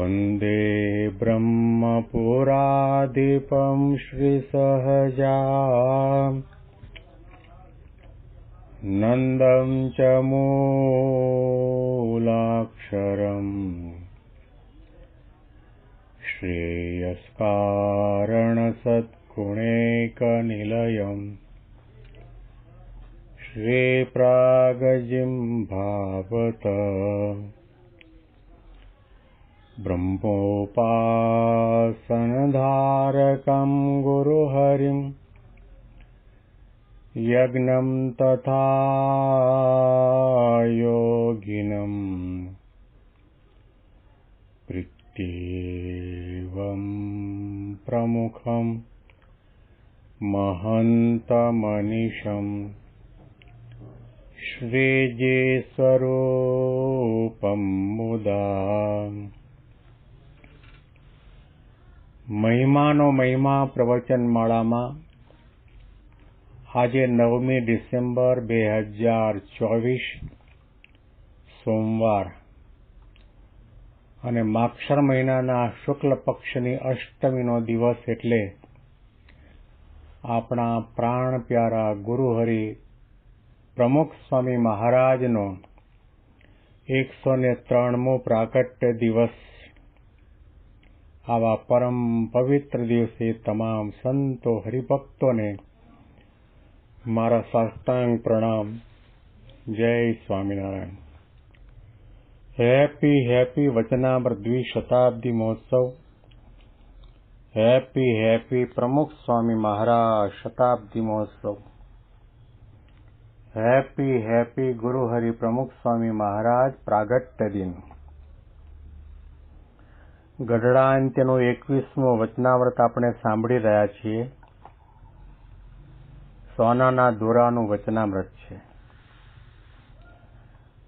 वन्दे ब्रह्मपुराधिपं श्रीसहजा नन्दं च मूलाक्षरम् श्रेयस्कारणसद्गुणैकनिलयम् श्रीप्रागजिह्वावत ब्रह्मोपासनधारकं गुरुहरिं यज्ञं तथा योगिनं प्रीत्येवं प्रमुखं महन्तमनिशम् श्रीजीस्वरूपं मुदा મહિમાનો મહિમા પ્રવચનમાળામાં આજે 9મી ડિસેમ્બર 2024 સોમવાર અને માક્ષર મહિનાના શુક્લ પક્ષની અષ્ટમીનો દિવસ એટલે આપણા પ્રાણ પ્યારા ગુરુહરિ પ્રમુખ સ્વામી મહારાજનો 103મો પ્રાગટ્ય દિવસ. આવા પરમ પવિત્ર દિવસે તમામ સંતો હરિભક્તોને મારા સાષ્ટાંગ પ્રણામ. જય સ્વામિનારાયણ. હેપી વચનામૃત દ્વિશતાબ્દી મહોત્સવ. હેપી પ્રમુખ સ્વામી મહારાજ શતાબ્દી મહોત્સવ. હેપી ગુરુહરિ પ્રમુખ સ્વામી મહારાજ પ્રાગટ્ય દિન. ગઢડા અંત્યનું 21મું વચનાવ્રત આપણે સાંભળી રહ્યા છીએ. સોનાના દોરાનું વચનામૃત છે.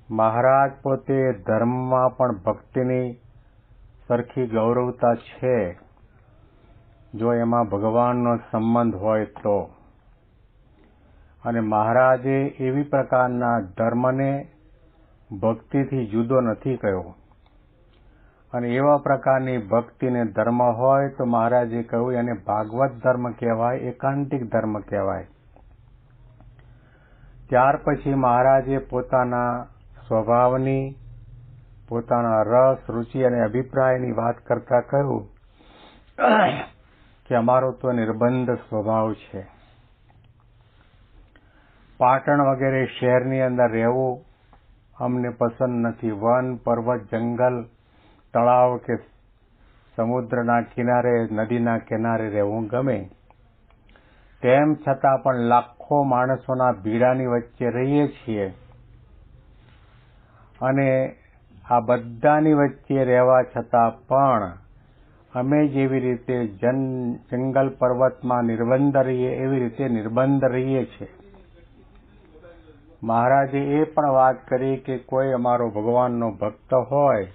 મહારાજ પોતે ધર્મમાં પણ ભક્તિની સરખી ગૌરવતા છે, જો એમાં ભગવાનનો સંબંધ હોય તો. અને મહારાજે એવી પ્રકારના ધર્મને ભક્તિથી જુદો નથી કહ્યો. અને એવા પ્રકારની ભક્તિને ધર્મ હોય તો મહારાજે કહ્યું એને ભાગવત ધર્મ કહેવાય, એકાંતિક ધર્મ કહેવાય. ત્યાર પછી મહારાજે પોતાના સ્વભાવની, પોતાના રસ, રુચિ અને અભિપ્રાયની વાત કરતા કહ્યું કે અમારો તો નિર્બંધ સ્વભાવ છે. પાટણ વગેરે શહેરની અંદર રહેવું અમને પસંદ નથી. વન, પર્વત, જંગલ, તળાવ કે સમુદ્રના કિનારે, નદીના કિનારે રહેવું ગમે. તેમ છતાં પણ લાખો માણસોના ભીડાની વચ્ચે રહીએ છીએ અને આ બધાની વચ્ચે રહેવા છતાં પણ અમે જેવી રીતે જંગલ પર્વતમાં નિર્બંધ રહીએ એવી રીતે નિર્બંધ રહીએ છીએ. મહારાજે એ પણ વાત કરી કે કોઈ અમારો ભગવાનનો ભક્ત હોય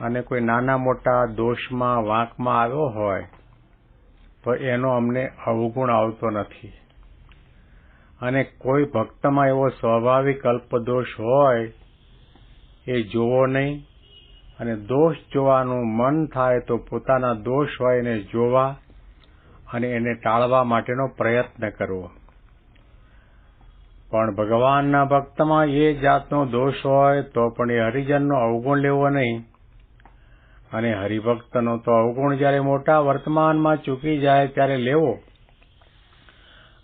અને કોઈ નાના મોટા દોષમાં, વાંકમાં આવ્યો હોય તો એનો અમને અવગુણ આવતો નથી. અને કોઈ ભક્તમાં એવો સ્વાભાવિક અલ્પદોષ હોય એ જોવો નહીં. અને દોષ જોવાનું મન થાય તો પોતાના દોષ હોય એને જોવા અને એને ટાળવા માટેનો પ્રયત્ન કરવો. પણ ભગવાનના ભક્તમાં એ જાતનો દોષ હોય તો પણ એ હરિજનનો અવગુણ લેવો નહીં. અને હરિભક્તનો તો અવગુણ જ્યારે મોટા વર્તમાનમાં ચૂકી જાય ત્યારે લેવો.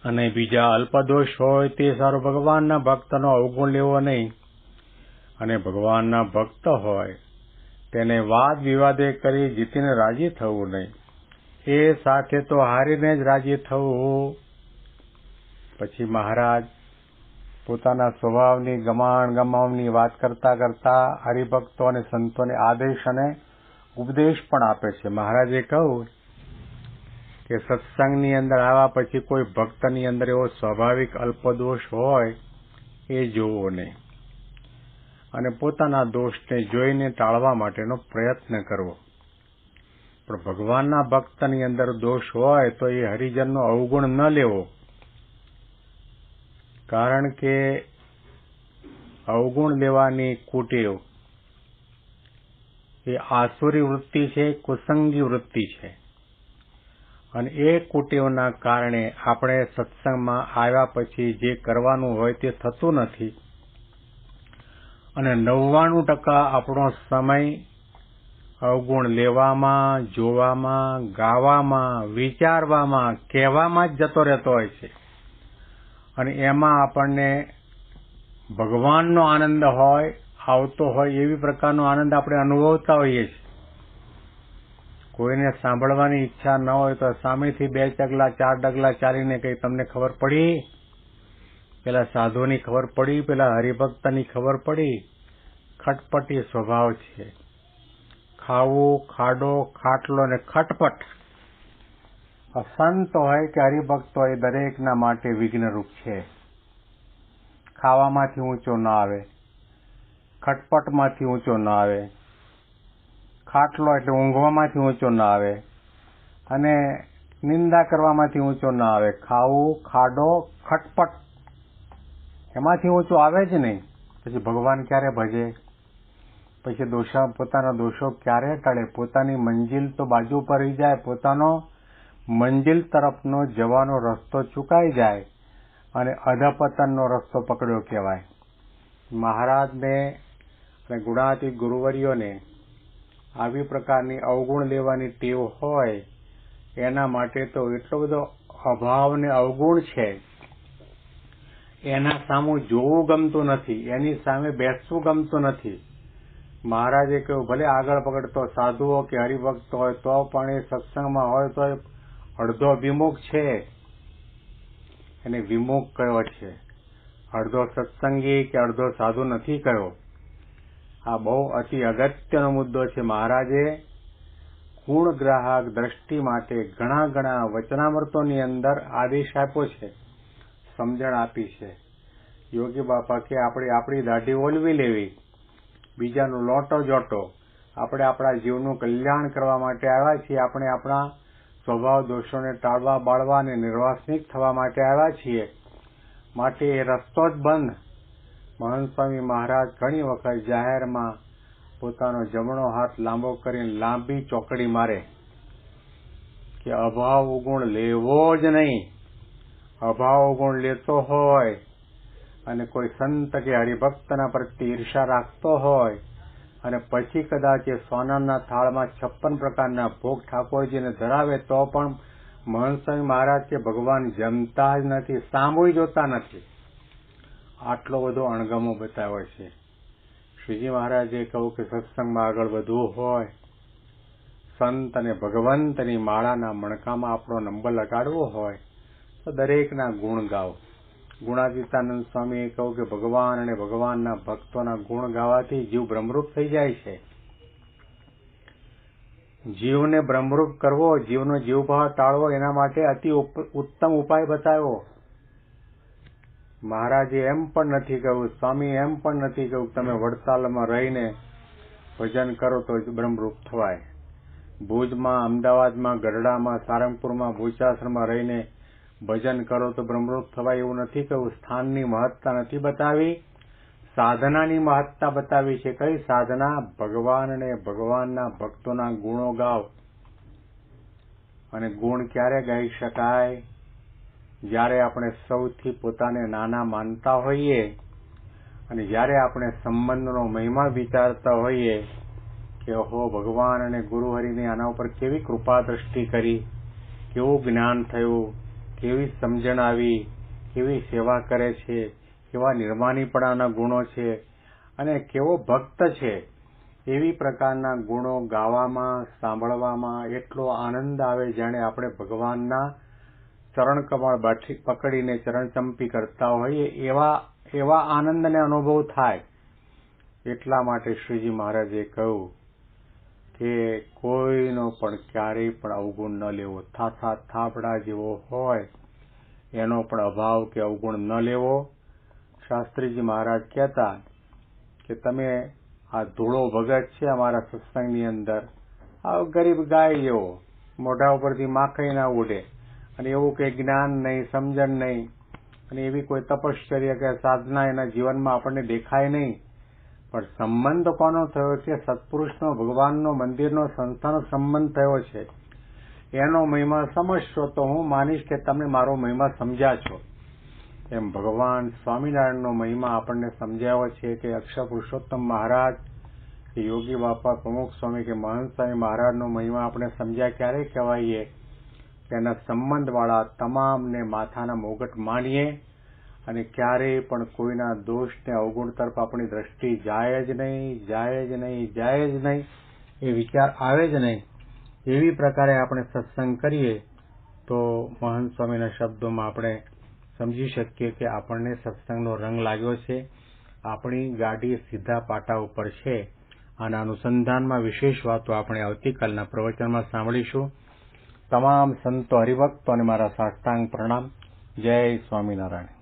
અને બીજા અલ્પદોષ હોય તે સારો ભગવાનના ભક્તનો અવગુણ લેવો નહીં. અને ભગવાનના ભક્ત હોય તેને વાદ વિવાદે કરી જીતીને રાજી થવું નહીં. એ સાથે તો હારીને જ રાજી થવું. પછી મહારાજ પોતાના સ્વભાવની ગમાણની વાત કરતા કરતા હરિભક્તો અને સંતોને આદેશ અને ઉપદેશ પણ આપે છે. મહારાજે કહ્યું કે સત્સંગની અંદર આવ્યા પછી કોઈ ભક્તની અંદર એવો સ્વાભાવિક અલ્પદોષ હોય એ જોવો નહીં. અને પોતાના દોષને જોઈને ટાળવા માટેનો પ્રયત્ન કરવો. પણ ભગવાનના ભક્તની અંદર દોષ હોય તો એ હરિજનનો અવગુણ ન લેવો. કારણ કે અવગુણ લેવાની કુટેવ એ આસુરી વૃત્તિ છે, કુસંગી વૃત્તિ છે. અને એ કુટેવના કારણે આપણે સત્સંગમાં આવ્યા પછી જે કરવાનું હોય તે થતું નથી અને 99% આપણો સમય અવગુણ લેવામાં, જોવામાં, ગાવામાં, વિચારવામાં, કહેવામાં જ જતો રહેતો હોય છે. અને એમાં આપણને ભગવાનનો આનંદ હોય, આવતો હોય એવી પ્રકારનો આનંદ આપણે અનુભવતા હોઈએ છીએ. કોઈને સાંભળવાની ઈચ્છા ન હોય તો સામેથી 2 ડગલા 4 ડગલા ચાલીને કઈ તમને ખબર પડી, પેલા સાધુની ખબર પડી, પેલા હરિભક્તની ખબર પડી. ખટપટી સ્વભાવ છે. ખાવું, ખાડો, ખાટલો ને ખટપટ. સંત હોય કે હરિભક્ત હોય દરેકના માટે વિઘ્નરૂપ છે. ખાવામાંથી ઊંચો ના આવે, ખટપટમાંથી ઊંચો ના આવે, ખાટલો એટલે ઊંઘવામાંથી ઊંચો ના આવે અને નિંદા કરવામાંથી ઊંચો ના આવે. ખાવું, ખાડો, ખટપટ એમાંથી ઊંચો આવે જ નહીં. પછી ભગવાન ક્યારે ભજે? પછી પોતાના દોષો ક્યારે ટળે? પોતાની મંજિલ તો બાજુ પર રહી જાય, પોતાનો મંજિલ તરફનો જવાનો રસ્તો ચૂકાઈ જાય અને અધપતનનો રસ્તો પકડ્યો કહેવાય. મહારાજને અને ગુણાતીત ગુરુવર્યોને આવી પ્રકારની અવગુણ લેવાની ટેવ હોય એના માટે તો એટલો બધો અભાવ ને અવગુણ છે, એના સામું જોવું ગમતું નથી, એની સામે બેસવું ગમતું નથી. મહારાજે કહ્યું ભલે આગળ પકડતો સાધુઓ કે હરિભક્ત હોય તો પણ એ સત્સંગમાં હોય તો અડધો વિમુખ છે, એને વિમુખ કયો છે, અડધો સત્સંગી કે અડધો સાધુ નથી કયો. આ બહુ અતિ અગત્યનો મુદ્દો છે. મહારાજે ગુણગ્રાહક દ્રષ્ટિ માટે ઘણા વચનામૃતોની અંદર આદેશ આપ્યો છે, સમજણ આપી છે. યોગી બાપા કે આપણે આપણી દાઢી ઓલવી લેવી, બીજાનું લોટો જોટો. આપણે આપણા જીવનું કલ્યાણ કરવા માટે આવ્યા છીએ. આપણે આપણા સ્વભાવ દોષોને ટાળવા બાળવા અને નિર્વાસનિક થવા માટે આવ્યા છીએ. માટે એ રસ્તો જ બંધ. મહંત સ્વામી મહારાજ ઘણી વખત જાહેરમાં પોતાનો જમણો હાથ લાંબો કરીને લાંબી ચોકડી મારે કે અભાવ ગુણ લેવો જ નહીં. અભાવ ગુણ લેતો હોય અને કોઈ સંત કે હરિભક્તના પ્રત્યે ઈર્ષા રાખતો હોય અને પછી કદાચ એ સોનાના થાળમાં 56 પ્રકારના ભોગ ઠાકોરજીને ધરાવે તો પણ મહંત સ્વામી મહારાજ કે ભગવાન જમતા જ નથી, સામુય જોતા નથી. આટલો બધો અણગમો બતાવ્યો છે. શ્રીજી મહારાજે કહ્યું કે સત્સંગમાં આગળ વધવું હોય, સંત અને ભગવંતની માળાના મણકામાં આપણો નંબર લગાડવો હોય તો દરેકના ગુણ ગાઓ. ગુણાતીતાનંદ સ્વામીએ કહ્યું કે ભગવાન અને ભગવાનના ભક્તોના ગુણ ગાવાથી જીવ બ્રહ્મરૂપ થઈ જાય છે. જીવને બ્રહ્મરૂપ કરવો, જીવનો જીવભાવ ટાળવો, એના માટે અતિ ઉત્તમ ઉપાય બતાવ્યો. મહારાજે એમ પણ નથી કહ્યું, સ્વામી એમ પણ નથી કહ્યું તમે વડતાલમાં રહીને ભજન કરો તો બ્રહ્મરૂપ થવાય. ભુજમાં, અમદાવાદમાં, ગઢડામાં, સારંગપુરમાં, ભૂચાશ્રમમાં રહીને ભજન કરો તો બ્રહ્મરૂપ થવાય એવું નથી કહ્યું. સ્થાનની મહત્તા નથી બતાવી, સાધનાની મહત્તા બતાવી છે. કઈ સાધના? ભગવાન અને ભગવાનના ભક્તોના ગુણો ગાવ. અને ગુણ ક્યારે ગાઈ શકાય? જ્યારે આપણે સૌથી પોતાને નાના માનતા હોઈએ અને જ્યારે આપણે સંબંધનો મહિમા વિચારતા હોઈએ કે ઓહો ભગવાન અને ગુરુહરિની આના ઉપર કેવી કૃપા દ્રષ્ટિ કરી, કેવું જ્ઞાન થયું, કેવી સમજણ આવી, કેવી સેવા કરે છે, કેવા નિર્માનીપણાના ગુણો છે અને કેવો ભક્ત છે. એવી પ્રકારના ગુણો ગાવામાં, સાંભળવામાં એટલો આનંદ આવે જાણે આપણે ભગવાનના ચરણ કમળ પકડીને ચરણ ચંપી કરતા હોઈએ એવા આનંદને અનુભવ થાય. એટલા માટે શ્રીજી મહારાજે કહ્યું કે કોઈનો પણ ક્યારેય પણ અવગુણ ન લેવો. થાપડા જેવો હોય એનો પણ અભાવ કે અવગુણ ન લેવો. શાસ્ત્રીજી મહારાજ કહેતા કે તમે આ ધૂળો ભગત છે અમારા સત્સંગની અંદર, આ ગરીબ ગાય જેવો, મોઢા ઉપરથી માખી ના ઉડે અને એવું કંઈ જ્ઞાન નહીં, સમજણ નહીં અને એવી કોઈ તપશ્ચર્યા કે સાધના એના જીવનમાં આપણને દેખાય નહીં, પણ સંબંધ કોનો થયો છે? સત્પુરુષનો, ભગવાનનો, મંદિરનો, સંસ્થાનો સંબંધ થયો છે. એનો મહિમા સમજશો તો હું માનીશ કે તમે મારો મહિમા સમજ્યા છો. એમ ભગવાન સ્વામિનારાયણનો મહિમા આપણને સમજાવ્યો છે કે અક્ષર પુરુષોત્તમ મહારાજ કે યોગી બાપા, પ્રમુખ સ્વામી કે મહંત સ્વામી મહારાજનો મહિમા આપણે સમજ્યા ક્યારે કહેવાઈએ કે એના સંબંધવાળા તમામને માથાના મોગટ માનીએ અને ક્યારેય પણ કોઈના દોષને અવગુણ તરફ આપણી દ્રષ્ટિ જાય જ નહીં, જાય જ નહીં, જાય જ નહીં, એ વિચાર આવે જ નહીં. એવી પ્રકારે આપણે સત્સંગ કરીએ તો મહંત સ્વામીના શબ્દોમાં આપણે સમજી શકીએ કે આપણને સત્સંગનો રંગ લાગ્યો છે, આપણી ગાડી સીધા પાટા ઉપર છે. આના અનુસંધાનમાં વિશેષ વાતો આપણે આવતીકાલના પ્રવચનમાં સાંભળીશું. તમામ સંતો હરિભક્તોને મારા સાષ્ટાંગ પ્રણામ. જય સ્વામિનારાયણ.